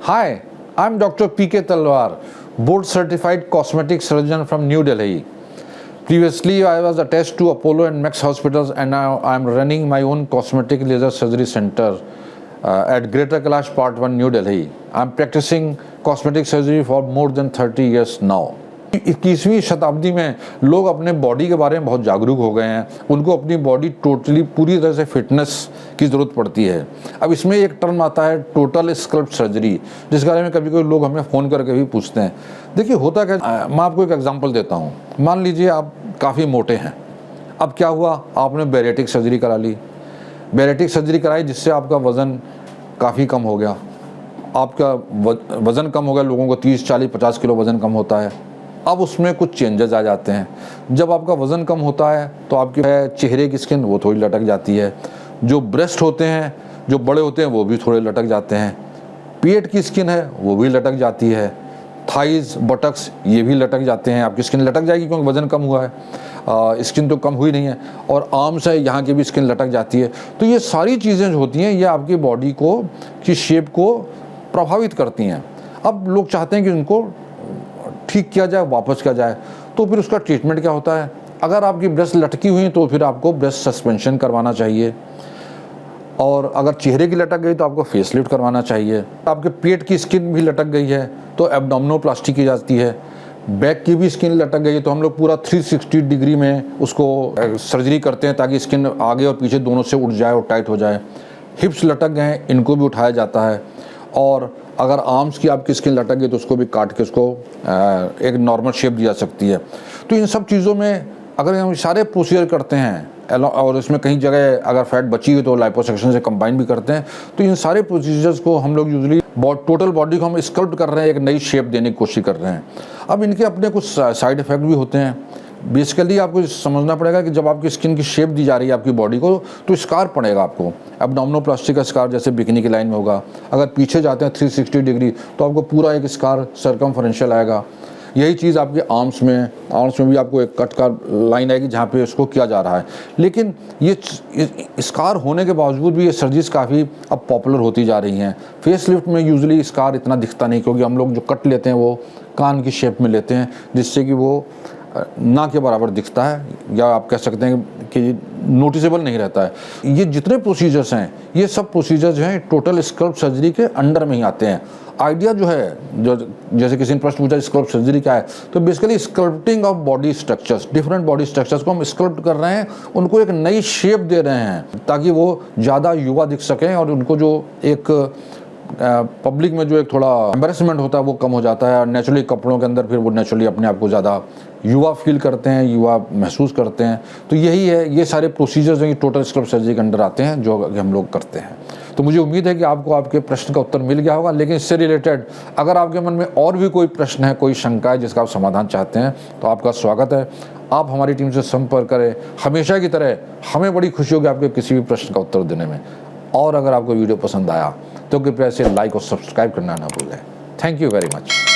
Hi, I'm Dr. P.K. Talwar, board certified cosmetic surgeon from New Delhi. Previously, I was attached to Apollo and Max hospitals, and now I'm running my own cosmetic laser surgery center at Greater Kailash Part 1, New Delhi. I'm practicing cosmetic surgery for more than 30 years now. 21वीं शताब्दी में लोग अपने body के बारे में बहुत जागरूक हो गए हैं। उनको अपनी बॉडी पूरी तरह से फिटनेस की ज़रूरत पड़ती है। अब इसमें एक टर्म आता है टोटल स्कल्प्ट सर्जरी, जिस बारे में कभी कोई लोग हमें फ़ोन करके भी पूछते हैं। देखिए होता क्या, मैं आपको एक एग्जांपल देता हूँ। मान लीजिए आप काफ़ी मोटे हैं। अब क्या हुआ, आपने बैरेटिक सर्जरी करा ली। बैरेटिक सर्जरी कराई जिससे आपका वज़न काफ़ी कम हो गया। आपका वज़न कम हो गया, लोगों को 30, 40, 50 किलो वज़न कम होता है। अब उसमें कुछ चेंजेस आ जाते हैं। जब आपका वज़न कम होता है तो आपके चेहरे की स्किन वो थोड़ी लटक जाती है। जो ब्रेस्ट होते हैं, जो बड़े होते हैं, वो भी थोड़े लटक जाते हैं। पेट की स्किन है वो भी लटक जाती है। थाइज, बटक्स ये भी लटक जाते हैं। आपकी स्किन लटक जाएगी क्योंकि वज़न कम हुआ है। स्किन तो कम हुई नहीं है। और आर्म्स है, यहाँ की भी स्किन लटक जाती है। तो ये सारी चीज़ें जो होती हैं ये आपकी बॉडी की शेप को प्रभावित करती हैं। अब लोग चाहते हैं कि उनको ठीक किया जाए, वापस किया जाए। तो फिर उसका ट्रीटमेंट क्या होता है? अगर आपकी ब्रेस्ट लटकी हुई है तो फिर आपको ब्रेस्ट सस्पेंशन करवाना चाहिए। और अगर चेहरे की लटक गई तो आपको फेसलिफ्ट करवाना चाहिए। आपके पेट की स्किन भी लटक गई है तो एब्डोमिनोप्लास्टी की जाती है। बैक की भी स्किन लटक गई है तो हम लोग पूरा 360 डिग्री में उसको सर्जरी करते हैं ताकि स्किन आगे और पीछे दोनों से उठ जाए और टाइट हो जाए। हिप्स लटक गए हैं, इनको भी उठाया जाता है। और अगर आर्म्स की आपकी स्किन लटक गई तो उसको भी काट के उसको एक नॉर्मल शेप दी जा सकती है। तो इन सब चीज़ों में अगर हम सारे प्रोसीजर करते हैं और इसमें कहीं जगह अगर फैट बची हुई तो लाइपोसक्शन से कंबाइन भी करते हैं। तो इन सारे प्रोसीजर्स को हम लोग यूजुअली टोटल बॉडी को हम स्कल्प्ट कर रहे हैं, एक नई शेप देने की कोशिश कर रहे हैं। अब इनके अपने कुछ साइड इफ़ेक्ट भी होते हैं। बेसिकली आपको समझना पड़ेगा कि जब आपकी स्किन की शेप दी जा रही है आपकी बॉडी को तो स्कार पड़ेगा आपको। एब्डोमिनोप्लास्टी का स्कार जैसे बिकिनी की लाइन में होगा। अगर पीछे जाते हैं 360 डिग्री तो आपको पूरा एक स्कार सर्कमफरेंशियल आएगा। यही चीज़ आपके आर्म्स में भी आपको एक कट का लाइन आएगी जहाँ पे इसको किया जा रहा है। लेकिन ये स्कार होने के बावजूद भी ये सर्जरीज काफ़ी अब पॉपुलर होती जा रही हैं। फेसलिफ्ट में यूजुअली स्कार इतना दिखता नहीं क्योंकि हम लोग जो कट लेते हैं वो कान की शेप में लेते हैं जिससे कि वो ना के बराबर दिखता है, या आप कह सकते हैं कि नोटिसेबल नहीं रहता है। ये जितने प्रोसीजर्स हैं ये सब प्रोसीजर्स जो हैं टोटल स्कल्प्ट सर्जरी के अंडर में ही आते हैं। आइडिया जो है, जो जैसे किसी ने प्रश्न पूछा स्कल्प्ट सर्जरी क्या है, तो basically sculpting of body structures, different body structures को हम स्कल्प्ट कर रहे हैं, उनको एक नई शेप दे रहे हैं ताकि वो ज़्यादा युवा दिख सकें और उनको जो एक पब्लिक में जो एक थोड़ा एम्बैरेसमेंट होता है वो कम हो जाता है। और नेचुरली कपड़ों के अंदर फिर वो नेचुरली अपने आप को ज़्यादा युवा फील करते हैं, युवा महसूस करते हैं। तो यही है, ये सारे प्रोसीजर्स हैं टोटल स्कल्प्ट सर्जरी के अंडर आते हैं जो हम लोग करते हैं। तो मुझे उम्मीद है कि आपको आपके प्रश्न का उत्तर मिल गया होगा। लेकिन इससे रिलेटेड अगर आपके मन में और भी कोई प्रश्न है, कोई शंका है जिसका आप समाधान चाहते हैं तो आपका स्वागत है। आप हमारी टीम से संपर्क करें। हमेशा की तरह हमें बड़ी खुशी होगी आपके किसी भी प्रश्न का उत्तर देने में। और अगर आपको वीडियो पसंद आया तो कृपया इसे लाइक और सब्सक्राइब करना ना भूलें। Thank you very much.